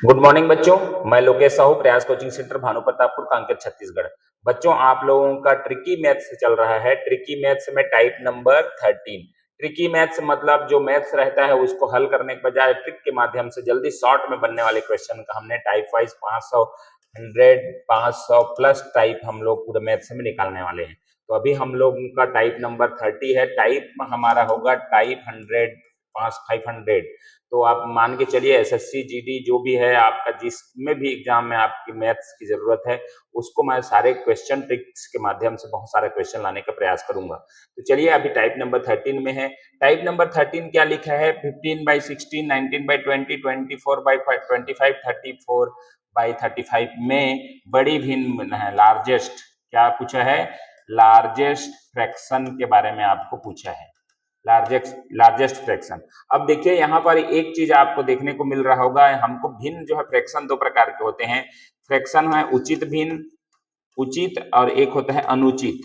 Good morning बच्चों। मैं लोकेश साहू, प्रयास कोचिंग सेंटर, भानु प्रतापपुर, कांकेर, छत्तीसगढ़। बच्चों, आप लोगों का ट्रिकी मैथ्स चल रहा है। ट्रिकी मैथ्स में टाइप नंबर 13। ट्रिकी मैथ्स मतलब जो मैथ्स रहता है उसको हल करने के बजाय ट्रिक के माध्यम से जल्दी शॉर्ट में बनने वाले क्वेश्चन का हमने टाइप वाइज 500, 100, 500 प्लस टाइप हम लोग पूरे मैथ्स में निकालने वाले हैं। तो अभी हम लोग का टाइप नंबर 30 है। टाइप हमारा होगा टाइप 100, 500। तो आप मान के चलिए एसएससी जीडी जो भी है आपका, जिसमें भी एग्जाम में आपकी मैथ्स की जरूरत है, उसको मैं सारे क्वेश्चन ट्रिक्स के माध्यम से बहुत सारे क्वेश्चन लाने का प्रयास करूंगा। तो चलिए अभी टाइप नंबर 13 में है। टाइप नंबर 13 क्या लिखा है? 15/16, 19/20, 24/25, 34/35 में बड़ी भिन्न है, लार्जेस्ट। क्या पूछा है? लार्जेस्ट फ्रैक्शन के बारे में आपको पूछा है। Largest fraction. अब देखिए यहाँ पर एक चीज आपको देखने को मिल रहा होगा, हमको भिन्न जो है फ्रैक्शन दो प्रकार के होते हैं। फ्रैक्शन है उचित भिन्न, उचित, और एक होता है अनुचित।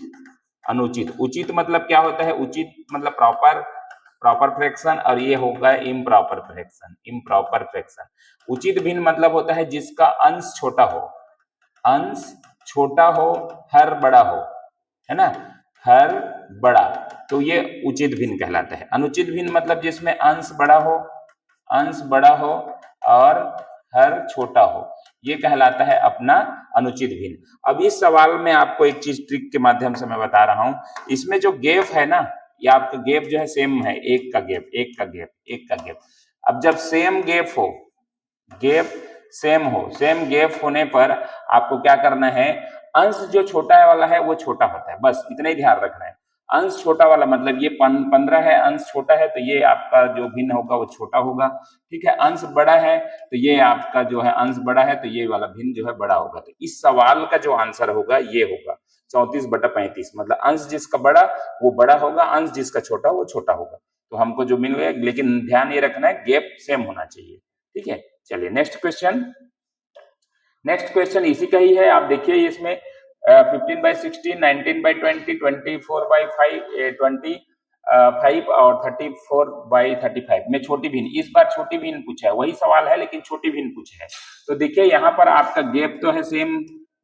अनुचित, उचित मतलब क्या होता है? उचित मतलब प्रॉपर, प्रॉपर फ्रैक्शन, और ये होगा इम्प्रॉपर फ्रैक्शन। Improper fraction. उचित भिन्न मतलब होता है जिसका अंश छोटा हो, अंश छोटा हो, हर बड़ा हो, है ना, हर बड़ा, तो ये उचित भिन्न कहलाता है। अनुचित भिन्न मतलब जिसमें अंश बड़ा हो, अंश बड़ा हो और हर छोटा हो, ये कहलाता है अपना अनुचित भिन्न। अब इस सवाल में आपको एक चीज ट्रिक के माध्यम से मैं बता रहा हूं। इसमें जो गैप है ना, ये आपका गैप जो है सेम है, एक का गैप, एक का गैप, एक का गैप। अब जब सेम गैप हो, गैप सेम हो, सेम गैप होने पर आपको क्या करना है? अंश जो छोटा वाला है वो छोटा होता है, बस इतना ही ध्यान रखना है। अंश छोटा वाला मतलब ये 15 है, अंश छोटा है तो ये आपका जो भिन्न होगा वो छोटा होगा। ठीक है, अंश बड़ा है तो ये आपका जो है अंश बड़ा है तो ये वाला भिन्न जो है बड़ा होगा। तो इस सवाल का जो आंसर होगा ये होगा 34/35। मतलब अंश जिसका बड़ा वो बड़ा होगा, अंश जिसका छोटा वो छोटा होगा। तो हमको जो मिल गया, लेकिन ध्यान ये रखना है गैप सेम होना चाहिए। ठीक है, चलिए नेक्स्ट क्वेश्चन। नेक्स्ट क्वेश्चन इसी का ही है। आप देखिए इसमें 15/16, 19/20, 24/5, 25 और 34/35 में छोटी भिन्न। इस बार छोटी भिन्न पूछा है, वही सवाल है लेकिन छोटी भिन्न पूछा है। तो देखिए यहाँ पर आपका गैप तो है सेम,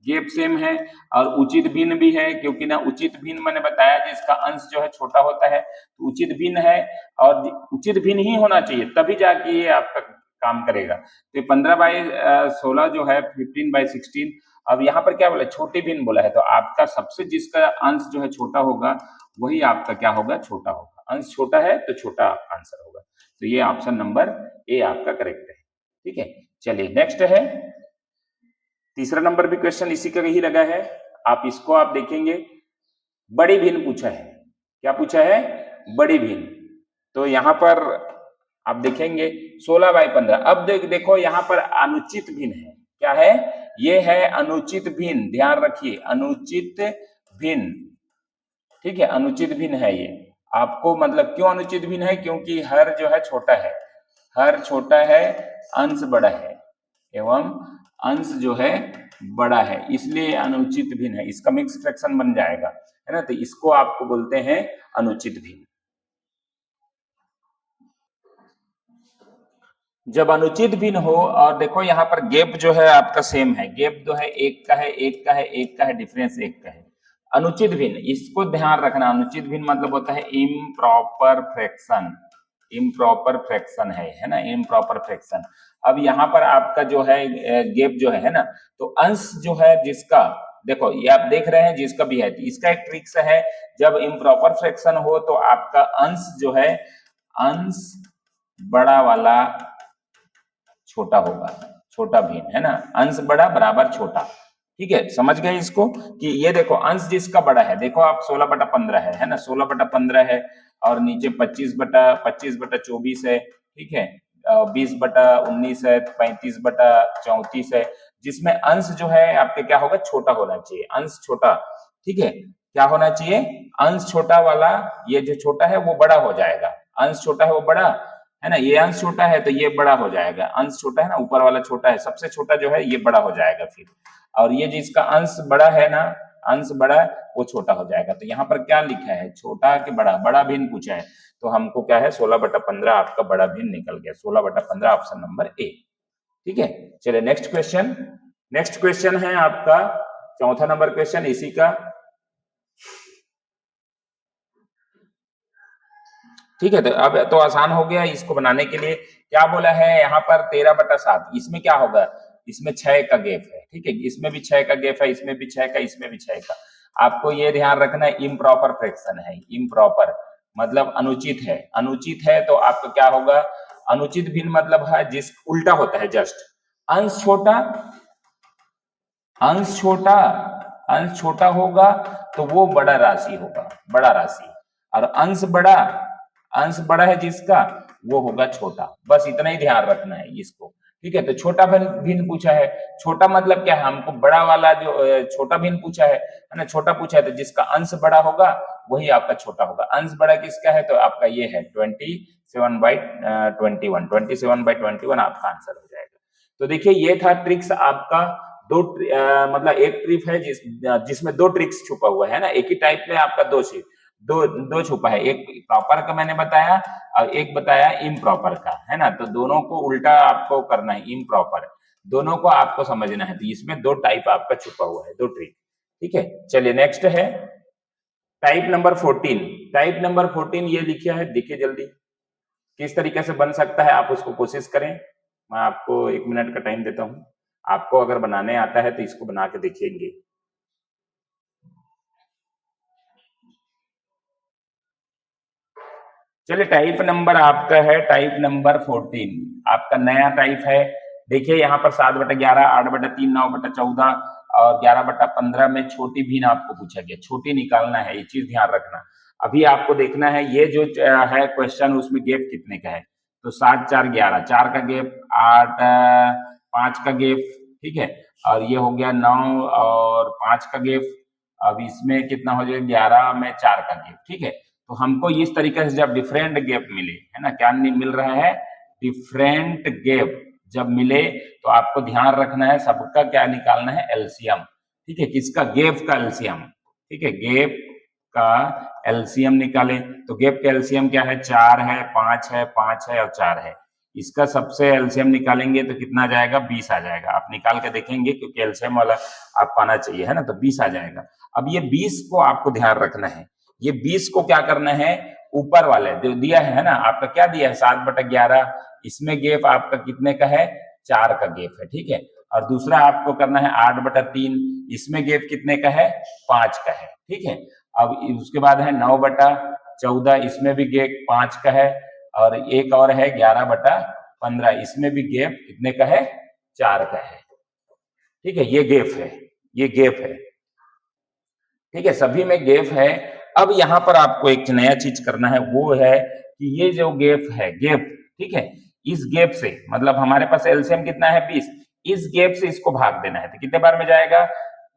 गैप सेम है, और उचित भिन्न भी है, क्योंकि ना उचित भिन्न मैंने बताया जिसका अंश जो है छोटा होता है, तो उचित भिन्न है, और उचित भिन्न ही होना चाहिए तभी जाके ये आपका काम करेगा। तो 15/16 जो है 15/16। अब यहाँ पर क्या बोला? छोटी भिन्न बोला है, तो आपका सबसे जिसका अंश जो है छोटा होगा वही आपका क्या होगा? छोटा होगा। अंश छोटा है तो छोटा आंसर होगा। तो ये ऑप्शन नंबर ए आपका करेक्ट है। ठीक है, चलिए नेक्स्ट है। तीसरा नंबर भी क्वेश्चन इसी का ही लगा है। आप इसको आप देखेंगे, बड़ी भिन्न पूछा है। क्या पूछा है? बड़ी भिन्न। तो यहाँ पर आप देखेंगे 16/15। अब देखो यहाँ पर अनुचित भिन्न है। क्या है? ये है अनुचित भिन्न, ध्यान रखिए, अनुचित भिन्न। ठीक है, अनुचित भिन्न है ये। आपको मतलब क्यों अनुचित भिन्न है? क्योंकि हर जो है छोटा है, हर छोटा है, अंश बड़ा है, एवं अंश जो है बड़ा है, इसलिए अनुचित भिन्न है। इसका मिक्स फ्रैक्शन बन जाएगा, है ना, तो इसको आपको बोलते हैं अनुचित भिन्न। जब अनुचित भिन्न हो, और देखो यहाँ पर गैप जो है आपका सेम है, गैप जो है एक का है, एक का है, एक का है, डिफरेंस एक का है। अनुचित भिन्न, इसको ध्यान रखना। अनुचित भिन्न मतलब होता है इम्प्रॉपर फ्रैक्शन। इम्प्रॉपर फ्रैक्शन है ना, इम्प्रॉपर फ्रैक्शन। अब यहाँ पर आपका जो है गैप जो है ना, तो अंश जो है जिसका, देखो ये आप देख रहे हैं जिसका भी है, तो इसका एक ट्रिक्स है। जब इम्प्रॉपर फ्रैक्शन हो तो आपका अंश जो है, अंश बड़ा वाला छोटा होगा, छोटा भिन्न, है ना, अंश बड़ा बराबर छोटा। ठीक है, समझ गए इसको? कि ये देखो अंश जिसका बड़ा है, देखो आप 16/15 है ना, 16/15 है, और नीचे 25/24 है। ठीक है, 20/19 है, 35/34 है, जिसमें अंश जो है आपके क्या होगा? छोटा होना चाहिए, अंश छोटा। ठीक है, क्या होना चाहिए? अंश छोटा वाला, ये जो छोटा है वो बड़ा हो जाएगा, अंश छोटा है वो बड़ा, है ना, ये अंश छोटा है तो ये बड़ा हो जाएगा। अंश छोटा है ना, ऊपर वाला छोटा है, सबसे छोटा जो है ये बड़ा हो जाएगा फिर, और ये जिसका अंश बड़ा है ना, अंश बड़ा वो छोटा हो जाएगा। तो यहाँ पर क्या लिखा है? छोटा कि बड़ा? बड़ा भिन्न पूछा है, तो हमको क्या है? 16/15 आपका बड़ा भिन्न निकल गया। 16/15 ऑप्शन नंबर ए। ठीक है, चलिए नेक्स्ट क्वेश्चन है आपका चौथा नंबर क्वेश्चन इसी का। ठीक है, तो अब तो आसान हो गया इसको बनाने के लिए। क्या बोला है यहाँ पर 13/7, इसमें क्या होगा, इसमें 6 का गैप है। ठीक है, इसमें भी 6 का गैप है, इसमें भी 6 का, इसमें भी 6 का। आपको ये ध्यान रखना है इम्प्रॉपर फ्रैक्शन है, इम्प्रॉपर मतलब अनुचित है। अनुचित है तो आपका क्या होगा, अनुचित भिन्न मतलब है जिस उल्टा होता है, जस्ट अंश छोटा, अंश छोटा, अंश छोटा होगा तो वो बड़ा राशि होगा, बड़ा राशि। और अंश बड़ा है जिसका वो होगा छोटा। बस इतना ही ध्यान रखना है इसको। ठीक है, तो छोटा भिन्न पूछा है। छोटा मतलब क्या है, हमको बड़ा वाला जो छोटा भिन्न पूछा है ना, छोटा पूछा है तो जिसका अंश बड़ा होगा वही आपका छोटा होगा। अंश बड़ा किसका है तो आपका ये है 27/21, 27/21 आपका आंसर हो जाएगा। तो देखिए ये था ट्रिक्स आपका। मतलब एक ट्रिक है जिसमें 2 ट्रिक्स छुपा हुआ है ना, एक ही टाइप में आपका दो छुपा है। एक प्रॉपर का मैंने बताया और एक बताया इम्प्रॉपर का, है ना। तो दोनों को उल्टा आपको करना है, इम्प्रॉपर दोनों को आपको समझना है। तो इसमें 2 टाइप आपका छुपा हुआ है, 2 ट्रिक। ठीक है, चलिए नेक्स्ट है टाइप नंबर 14। टाइप नंबर 14 ये लिखा है, देखिए जल्दी किस तरीके से बन सकता है, आप उसको कोशिश करें। मैं आपको 1 मिनट का टाइम देता हूं। आपको अगर बनाने आता है तो इसको बना के देखेंगे। चलिए टाइप नंबर आपका है टाइप नंबर 14, आपका नया टाइप है। देखिए यहाँ पर 7/11, 8/3, 9/14 और 11/15 में छोटी भिन्न आपको पूछा गया, छोटी निकालना है, ये चीज ध्यान रखना। अभी आपको देखना है ये जो है क्वेश्चन, उसमें गेप कितने का है। तो 7, 4, 11, 4 का गेप, 8, 5 का गेप, ठीक है। और ये हो गया 9 और 5 का गेप। अब इसमें कितना हो जाएगा, 11 में 4 का गेप, ठीक है। तो हमको इस तरीके से जब डिफरेंट गैप मिले, है ना, क्या मिल रहा है, डिफरेंट गैप जब मिले तो आपको ध्यान रखना है सबका क्या निकालना है, एलसीएम। ठीक है, किसका, गैप का एलसीएम। ठीक है, गैप का एलसीएम निकाले तो गैप का एलसीएम क्या है, 4 है, 5 है, 5 है और 4 है। इसका सबसे एलसीएम निकालेंगे तो कितना जाएगा, 20 आ जाएगा। आप निकाल के देखेंगे क्योंकि एलसीएम वाला आपको आना चाहिए, है ना, तो 20 आ जाएगा। अब ये 20 को आपको ध्यान रखना है, ये 20 को क्या करना है, ऊपर वाले जो दिया है ना आपका, क्या दिया है 7/11, इसमें गेप आपका कितने का है, 4 का गेप है। ठीक है, और दूसरा आपको करना है 8/3, इसमें गेप कितने का है, 5 का है। ठीक है, अब उसके बाद है 9/14, इसमें भी गेप 5 का है। और एक और है 11/15, इसमें भी गेप कितने का है, 4 का है। ठीक है, ये गेप है, ये गेप है। ठीक है, सभी में गेप है। अब यहाँ पर आपको एक नया चीज करना है, वो है कि ये जो गेप है, गेप, ठीक है, इस गेप से मतलब हमारे पास एलसीएम कितना है, 20, इस गेप से इसको भाग देना है। तो कितने बार में जाएगा,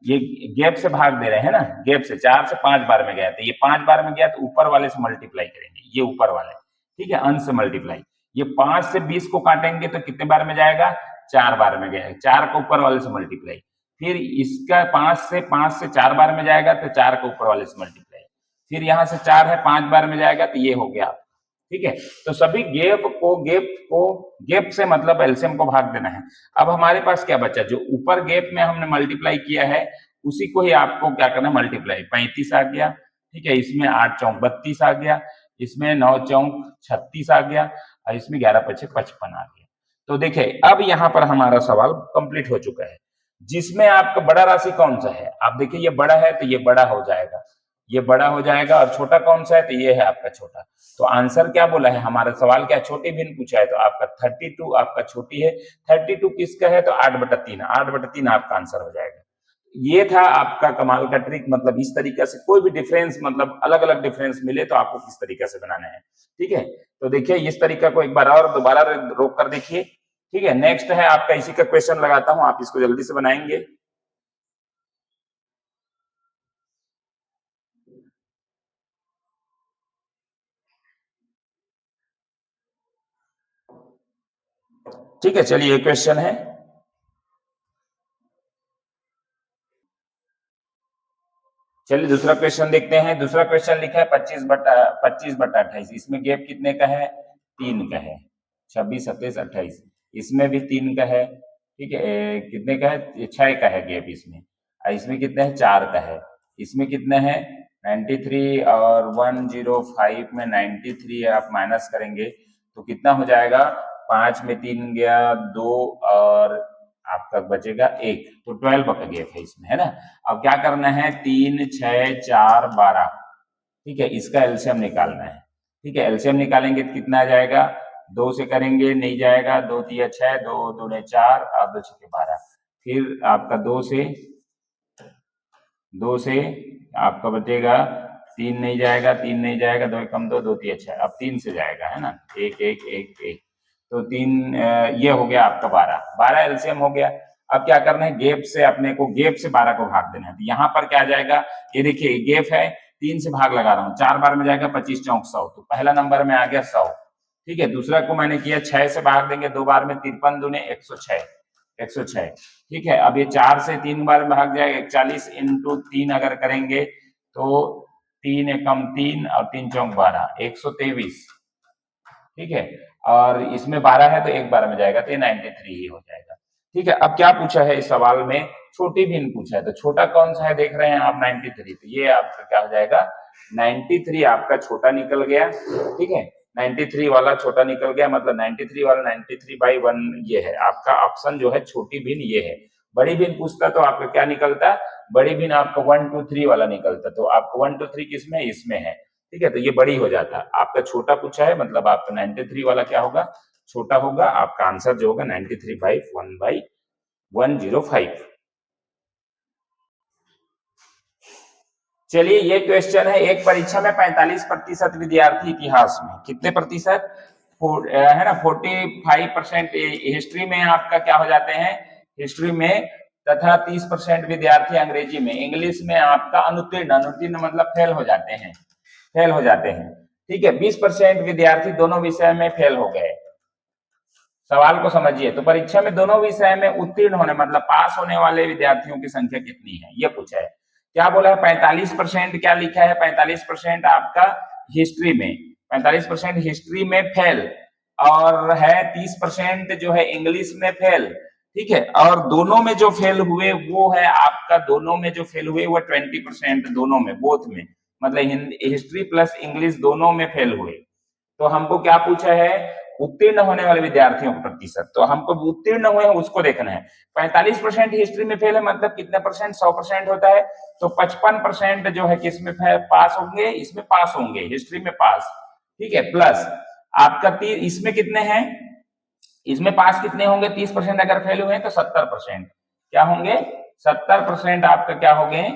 ये गेप से भाग दे रहे हैं ना, गेप से 4 से 5 बार में गया, तो ये 5 बार में गया तो ऊपर वाले से मल्टीप्लाई करेंगे, ये ऊपर वाले, ठीक है, अंश से मल्टीप्लाई। ये 5 से 20 को काटेंगे तो कितने बार में जाएगा, 4 बार में गया, 4 को ऊपर वाले से मल्टीप्लाई। फिर इसका 5 से 4 बार में जाएगा तो 4 को ऊपर वाले से मल्टीप्लाई। फिर यहाँ से 4 है, 5 बार में जाएगा तो ये हो गया। ठीक है, तो सभी गेप से मतलब एलसीएम को भाग देना है। अब हमारे पास क्या बचा, जो ऊपर गेप में हमने मल्टीप्लाई किया है उसी को ही आपको क्या करना है, मल्टीप्लाई। 35 आ गया, ठीक है, इसमें 8 चौक 32 आ गया, इसमें 9 चौक 36 आ गया और इसमें 11 पचे 55 आ गया। तो देखिए अब यहाँ पर हमारा सवाल कंप्लीट हो चुका है। जिसमें आपका बड़ा राशि कौन सा है, आप देखिए ये बड़ा है तो ये बड़ा हो जाएगा, ये बड़ा हो जाएगा। और छोटा कौन सा है, तो ये है आपका छोटा। तो आंसर क्या बोला है, हमारा सवाल क्या, छोटी भिन्न पूछा है तो आपका 32 आपका छोटी है। 32 किसका है, तो 8/3, 8/3 आपका आंसर हो जाएगा। ये था आपका कमाल का ट्रिक। मतलब इस तरीके से कोई भी डिफरेंस, मतलब अलग अलग डिफरेंस मिले तो आपको किस तरीके से बनाना है। ठीक है, तो देखिए इस तरीका को एक बार और दोबारा रोक कर देखिए। ठीक है, नेक्स्ट है आपका, इसी का क्वेश्चन लगाता हूं, आप इसको जल्दी से बनाएंगे। ठीक है, चलिए ये क्वेश्चन है। चलिए दूसरा क्वेश्चन देखते हैं। दूसरा क्वेश्चन लिखा है 25/28, इसमें गैप कितने का है, 3 का है, 26, 27, 28। इसमें भी 3 का है, ठीक है। कितने का है, 6 का है गैप इसमें। इसमें कितने है, 4 का है। इसमें कितने हैं, 93 और 105 में 93 आप माइनस करेंगे तो कितना हो जाएगा, 5 में 3 गया 2 और आपका बचेगा 1, तो 12 का गैप है इसमें, है ना। अब क्या करना है, 3 6 4 12, ठीक है, इसका एलसीएम निकालना है। ठीक है, एलसीएम निकालेंगे तो कितना आ जाएगा, 2 से करेंगे नहीं जाएगा, 2 तिया 6, 2 दूने 4 और 2 छके 12। फिर आपका 2 से आपका बचेगा 3 नहीं जाएगा, 3 नहीं जाएगा, 2 कम 2 तिया 6, अब 3 से जाएगा, है ना, 1 1 1 1, तो 3 ये हो गया आपका 12 एलसीएम हो गया। अब क्या करना है, गैप से अपने को, गैप से 12 को भाग देना है। तो यहाँ पर क्या आ जाएगा, ये देखिए गैप है, 3 से भाग लगा रहा हूँ, 4 बार में जाएगा 25 चौक 100, तो पहला नंबर में आ गया 100। ठीक है, दूसरा को मैंने किया 6 से भाग देंगे 2 बार में, 53 दूने 106, 106। ठीक है, अब ये 4 से 3 बार में भाग जाएगा, 41 इंटू 3 अगर करेंगे तो 3 एकम 3 और 3 चौक 12, 123। ठीक है, और इसमें 12 है तो एक बार में जाएगा तो ये 93 ही हो जाएगा। ठीक है, अब क्या पूछा है इस सवाल में, छोटी भिन्न पूछा है, तो छोटा कौन सा है देख रहे हैं आप, 93, तो ये आपका क्या हो जाएगा, 93 आपका छोटा निकल गया। ठीक है, 93 वाला छोटा निकल गया, मतलब 93 वाला 93/1 ये है आपका ऑप्शन जो है, छोटी भिन्न ये है। बड़ी भिन्न पूछता तो आपका क्या निकलता, बड़ी भिन्न आपका 1 2 3 वाला निकलता, तो आपका 1 2 3 किसमें, इसमें है। ठीक है, तो ये बड़ी हो जाता, आपका छोटा पूछा है, मतलब आपका 93 वाला क्या होगा, छोटा होगा। आपका आंसर जो होगा 93/1/105। चलिए, ये क्वेश्चन है, एक परीक्षा में 45% विद्यार्थी इतिहास में, कितने प्रतिशत, है ना, 45% हिस्ट्री में आपका क्या हो जाते हैं, हिस्ट्री में, तथा 30% विद्यार्थी अंग्रेजी में, इंग्लिश में आपका अनुत्तीर्ण, अनुत्तीर्ण मतलब फेल हो जाते हैं, फेल हो जाते हैं। ठीक है, 20% विद्यार्थी दोनों विषय में फेल हो गए। सवाल को समझिए, तो परीक्षा में दोनों विषय में उत्तीर्ण होने मतलब पास होने वाले विद्यार्थियों की संख्या कितनी है, ये पूछा है। क्या बोला है, 45%, क्या लिखा है, 45% आपका हिस्ट्री में, 45% हिस्ट्री में फेल, और है 30% जो है इंग्लिश में फेल। ठीक है, और दोनों में जो फेल हुए वो है आपका, दोनों में जो फेल हुए वो 20%, दोनों में, बोथ में, मतलब हिस्ट्री प्लस इंग्लिश दोनों में फेल हुए। तो हमको क्या पूछा है, उत्तीर्ण होने वाले विद्यार्थियों का प्रतिशत, तो हमको उत्तीर्ण हुए हैं उसको देखना है। 45% हिस्ट्री में फेल है, मतलब कितने परसेंट, 100% होता है, तो 55% जो है किसमें पास होंगे, इसमें पास होंगे, हिस्ट्री में पास। ठीक है, प्लस आपका इसमें कितने हैं, इसमें पास कितने होंगे, 30% अगर फेल हुए हैं तो 70% क्या होंगे, 70% आपका क्या हो गए,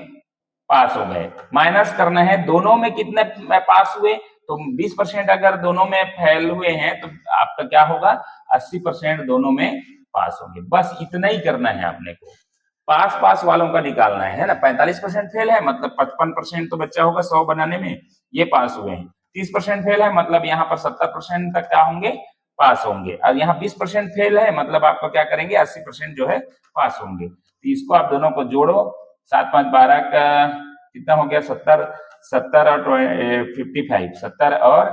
पास हो गए। माइनस करना है दोनों में कितने पास हुए, तो 20% अगर दोनों में फेल हुए हैं तो आपका क्या होगा, 80% दोनों में पास होंगे। बस इतना ही करना है आपने को, पास पास वालों का निकालना है ना। 45% फेल है मतलब 55% तो बच्चा होगा 100 बनाने में, ये पास हुए हैं। 30% फेल है मतलब यहाँ पर 70% तक क्या होंगे, पास होंगे। और यहाँ 20% फेल है मतलब आपको क्या करेंगे, 80% जो है पास होंगे। तो इसको आप दोनों को जोड़ो, 7 5 12 का कितना हो गया, 70 70 और 55, 70 और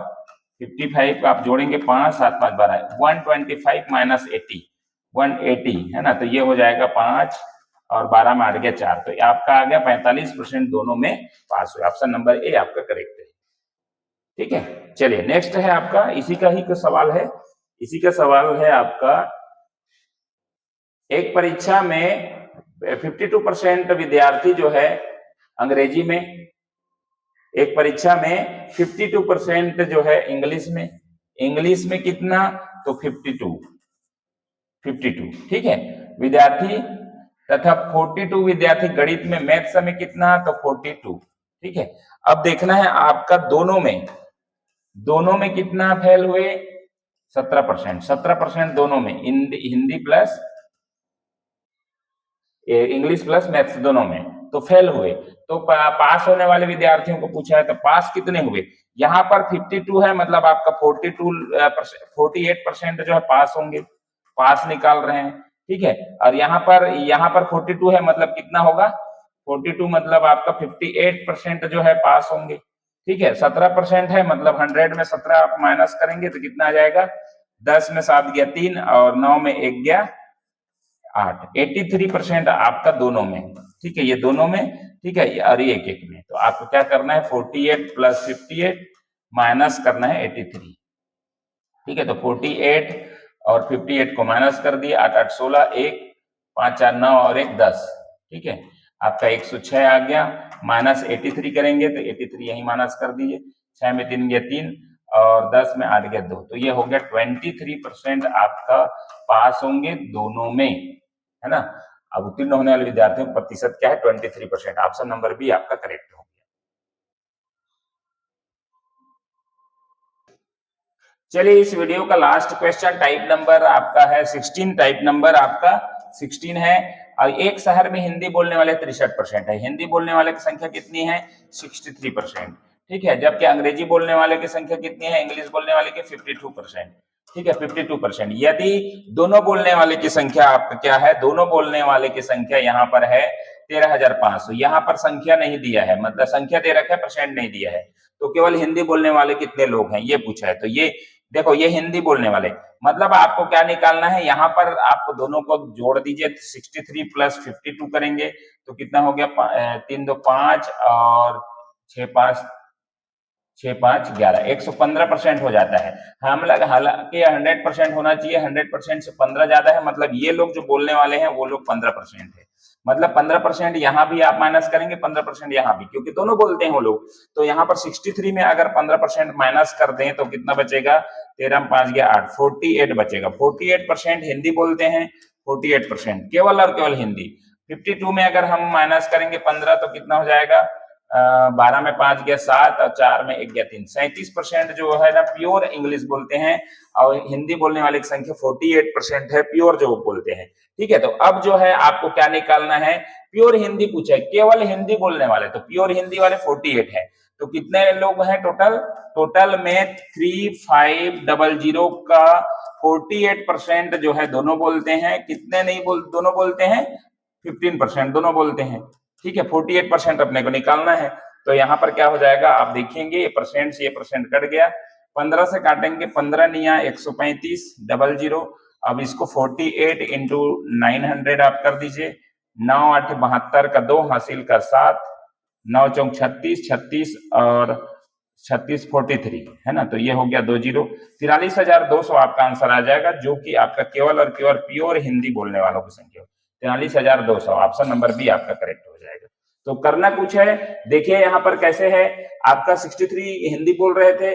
55 आप जोड़ेंगे 5 7 5 12, 125 माइनस 80, 180 है ना, तो ये हो जाएगा 5 और 12 में आ गया 4, तो आपका आ गया 45% दोनों में पास हुए। ऑप्शन नंबर ए आपका करेक्ट है। ठीक है, चलिए नेक्स्ट है आपका, इसी का ही सवाल है, इसी का सवाल है आपका, एक परीक्षा में 52% विद्यार्थी जो है अंग्रेजी में, एक परीक्षा में 52% जो है इंग्लिश में, इंग्लिश में कितना, तो 52, ठीक है विद्यार्थी, तथा 42 विद्यार्थी गणित में, मैथ्स में कितना, तो 42। ठीक है, अब देखना है आपका दोनों में कितना फेल हुए, 17%, 17% दोनों में, Hindi plus English plus maths दोनों में, तो फेल हुए। तो पास होने वाले विद्यार्थियों को पूछा है, तो पास कितने हुए, यहाँ पर 52 है मतलब आपका 48% जो है पास होंगे, पास निकाल रहे हैं। ठीक है, और यहाँ पर 42 है मतलब कितना होगा, 42 मतलब आपका 58% जो है पास होंगे। ठीक है, 17% है मतलब 100 में 17 आप माइनस करेंगे तो कितना आ जाएगा, 10 में 7 गया 3 और 9 में 1 गया 8। 83% आपका दोनों में, ठीक है, ये दोनों में, ठीक है, और ये एक में। तो आपको क्या करना है, 48 प्लस 58 माइनस करना है 83, ठीक है। तो 48 और 58 को माइनस कर दिए, 8 8 16, 1 5 4 9 और 1 10, ठीक है। आपका 106 आ गया, माइनस 83 करेंगे तो 83 यही माइनस कर दीजिए, 6 में 3 गया 3 और 10 में 8 गया 2, तो ये हो गया 23% आपका पास होंगे दोनों में, है ना। अब उत्तीर्ण होने वाले विद्यार्थियों का प्रतिशत क्या है, 23%। ऑप्शन नंबर बी आपका करेक्ट हो गया। चलिए इस वीडियो का लास्ट क्वेश्चन टाइप नंबर आपका है 16, टाइप नंबर आपका 16 है। और एक शहर में हिंदी बोलने वाले 63% है, हिंदी बोलने वाले की संख्या कितनी है, 63%, ठीक है। जबकि अंग्रेजी बोलने वाले की संख्या कितनी है, इंग्लिश बोलने वाले की 52%, ठीक है, 52%। यदि दोनों बोलने वाले की संख्या आपका क्या है, दोनों बोलने वाले की संख्या यहाँ पर है 13,500, यहाँ पर संख्या नहीं दिया है, मतलब संख्या दे रखा है, परसेंट नहीं दिया है। तो केवल हिंदी बोलने वाले कितने लोग हैं ये पूछा है। तो ये देखो, ये हिंदी बोलने वाले, मतलब आपको क्या निकालना है, यहाँ पर आपको दोनों को जोड़ दीजिए, 63 प्लस 52 करेंगे तो कितना हो गया, 3 2 5 और 6 5 6 5 11, 115% हो जाता है। हम लग हालांकि 100% होना चाहिए, 100% से 15 ज्यादा है, मतलब ये लोग जो बोलने वाले हैं वो लोग 15% है, मतलब 15% यहाँ भी आप माइनस करेंगे, 15% यहाँ भी, क्योंकि दोनों बोलते हैं वो लोग। तो यहाँ पर 63 में अगर 15% माइनस कर दें तो कितना बचेगा, 13 में 5 गया 8, 48 बचेगा। 48% हिंदी बोलते हैं, 48% केवल और केवल हिंदी। 52 में अगर हम माइनस करेंगे 15 तो कितना हो जाएगा, 12 में 5 गया 7 और 4 में 1 गया 3, 37% जो है ना प्योर इंग्लिश बोलते हैं, और हिंदी बोलने वाले की संख्या 48% है प्योर जो बोलते हैं, ठीक है। तो अब जो है आपको क्या निकालना है, प्योर हिंदी पूछा है, केवल हिंदी बोलने वाले, तो प्योर हिंदी वाले 48 है। तो कितने लोग हैं टोटल, टोटल में 3500 का 48% जो है दोनों बोलते हैं, कितने नहीं दोनों बोलते हैं, 15% दोनों बोलते हैं, ठीक है। 48% अपने को निकालना है। तो यहाँ पर क्या हो जाएगा, आप देखेंगे ये परसेंट से ये परसेंट कट गया, 15 से काटेंगे, 15 निया 135 00। अब इसको 48 इंटू 900 आप कर दीजिए, 9 8 72 का 2 हासिल का 7, 9 चौक 36 36 और 36 43, है ना। तो ये हो गया 20, 43,200 आपका आंसर आ जाएगा, जो कि आपका केवल और केवल प्योर हिंदी बोलने वालों की संख्या, 43,200। ऑप्शन नंबर बी आपका करेक्ट हो जाएगा। तो करना कुछ है, देखिए यहाँ पर कैसे है, आपका 63 हिंदी बोल रहे थे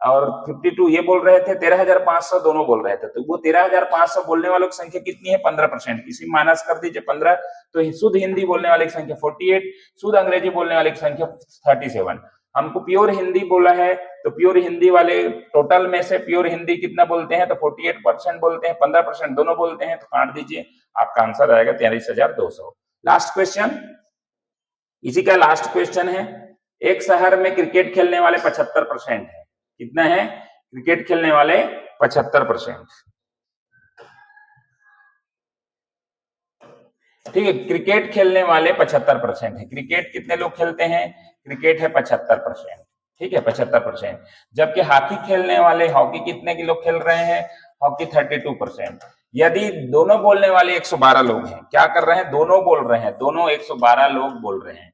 और 52 ये बोल रहे थे, 13,500 दोनों बोल रहे थे। तो वो 13,500 बोलने वालों की संख्या कितनी है, 15%, इसी माइनस कर दीजिए 15, तो शुद्ध हिंदी बोलने वाले की संख्या 48, शुद्ध अंग्रेजी बोलने वाले की संख्या 37। हमको प्योर हिंदी बोला है, तो प्योर हिंदी वाले टोटल में से प्योर हिंदी कितना बोलते हैं, तो 48% बोलते हैं, 15% दोनों बोलते हैं, तो काट दीजिए, आपका आंसर आएगा 43,200। लास्ट क्वेश्चन, इसी का लास्ट क्वेश्चन है, एक शहर में क्रिकेट खेलने वाले 75% है, कितना है, क्रिकेट खेलने वाले 75%, ठीक है। क्रिकेट खेलने वाले 75% है, क्रिकेट कितने लोग खेलते हैं, क्रिकेट है 75%, ठीक है, 75%। जबकि हॉकी खेलने वाले, हॉकी कितने के लोग खेल रहे हैं, हॉकी 32%। यदि दोनों बोलने वाले 112 लोग हैं, क्या कर रहे हैं, दोनों बोल रहे हैं, दोनों 112 लोग बोल रहे हैं,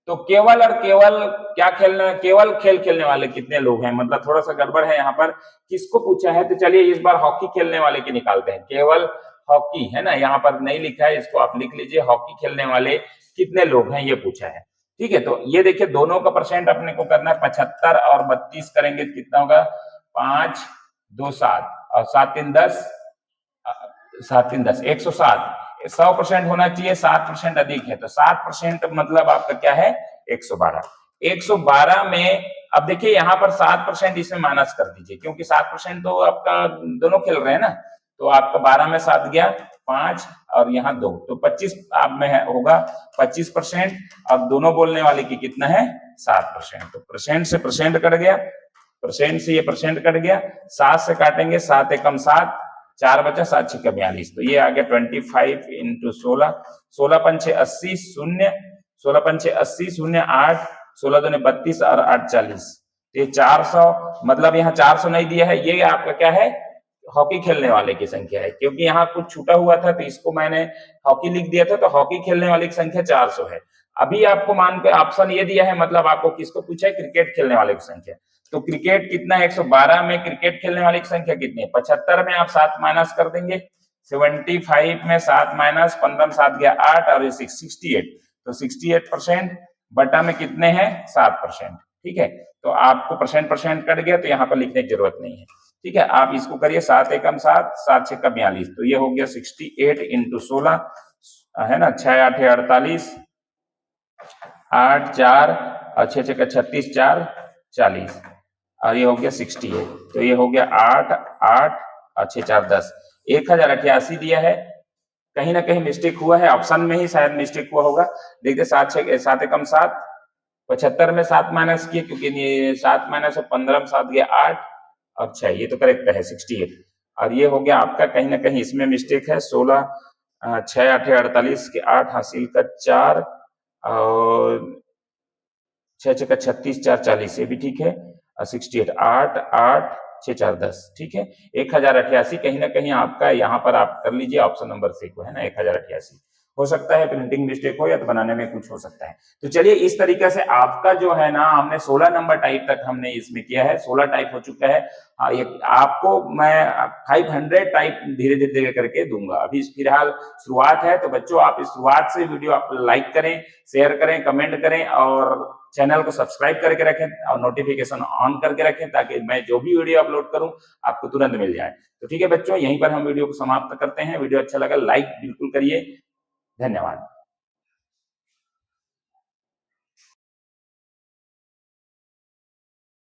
तो केवल और केवल क्या खेलना है, केवल खेल खेलने वाले कितने लोग हैं, मतलब थोड़ा सा गड़बड़ है यहाँ पर, किसको पूछा है, तो चलिए इस बार हॉकी खेलने वाले की निकालते हैं, केवल हॉकी, है ना, यहाँ पर नहीं लिखा है, इसको आप लिख लीजिए, हॉकी खेलने वाले कितने लोग हैं ये पूछा है, ठीक है। तो ये देखिए दोनों का परसेंट अपने को करना है, 75 और 32 करेंगे कितना होगा, 5 2 7 और 7 3 10, 7 3 10, 107, 100% होना चाहिए, 7% अधिक है, तो 7% मतलब आपका क्या है, 112। 112 में अब देखिए यहाँ पर 7% इसमें माइनस कर दीजिए, क्योंकि 7% तो आपका दोनों खेल रहे हैं ना, तो आपका 12 में 7 गया 5 और यहाँ 2, तो 25 आप में है होगा 25%, और दोनों बोलने वाले की कितना है, 7%। तो परसेंट से परसेंट कट गया, परसेंट से ये परसेंट कट गया, 7 से काटेंगे, 7 एकम 7, 4 बचा, 7 छक्का 42, तो ये आ गया 25 इंटू 16, 16 पंचे 80 शून्य, 16 पंचे 80 शून्य 8, 16 दूने 32 और 8 40, ये 400, मतलब यहाँ 400 नहीं दिया है, ये आपका क्या है हॉकी खेलने वाले की संख्या है, क्योंकि यहाँ कुछ छूटा हुआ था तो इसको मैंने हॉकी लिख दिया था, तो हॉकी खेलने वाले की संख्या 400 है। अभी आपको मान के ऑप्शन ये दिया है, मतलब आपको किसको पूछा है, क्रिकेट खेलने वाले की संख्या। तो क्रिकेट कितना है, 112 में क्रिकेट खेलने वाले की संख्या कितनी है, 75 में आप 7 माइनस कर देंगे, 75 में 7 माइनस 15 में 7 गया 8 और 68, तो 68% बटा में कितने हैं 7%। ठीक है, तो आपको परसेंट कट गया तो यहाँ पर लिखने की जरूरत नहीं है। ठीक है, आप इसको करिए 7 एकम 7, 7 छक्का 42, तो ये हो गया 68 इंटू 16 है ना, 6 8 48, 8 4 और 6 छक्का 36, 4 40 और ये हो गया 68, तो ये हो गया 8 8 और 6 4 10, 1088 दिया है। कहीं ना कहीं मिस्टेक हुआ है, ऑप्शन में ही शायद मिस्टेक हुआ होगा। देखते 7 एकम 7, 75 में 7 माइनस किए, क्योंकि 7 माइनस 15 में 7 गया 8 और 6, ये तो करेक्ट है 68। और ये हो गया आपका, कहीं ना कहीं इसमें मिस्टेक है, 16 6 8 48 के 8 हासिल का 4 और 6 6 36 4 40, ये भी ठीक है, 68 8 8 6 4 10, ठीक है। 1088 कहीं ना कहीं आपका यहाँ पर आप कर लीजिए ऑप्शन नंबर सी को, है ना, 1088 हो सकता है प्रिंटिंग मिस्टेक हो या तो बनाने में कुछ हो सकता है। तो चलिए इस तरीके से आपका जो है ना, हमने 16 नंबर टाइप तक हमने इसमें किया है, 16 टाइप हो चुका है। ये आपको मैं 500 टाइप धीरे धीरे करके दूंगा। अभी फिलहाल शुरुआत है, तो बच्चों आप इस शुरुआत से वीडियो आप लाइक करें, शेयर करें, कमेंट करें और चैनल को सब्सक्राइब करके रखें और नोटिफिकेशन ऑन करके रखें, ताकि मैं जो भी वीडियो अपलोड करूं आपको तुरंत मिल जाए। तो ठीक है बच्चों, यहीं पर हम वीडियो को समाप्त करते हैं। वीडियो अच्छा लगा लाइक बिल्कुल करिए। धन्यवाद।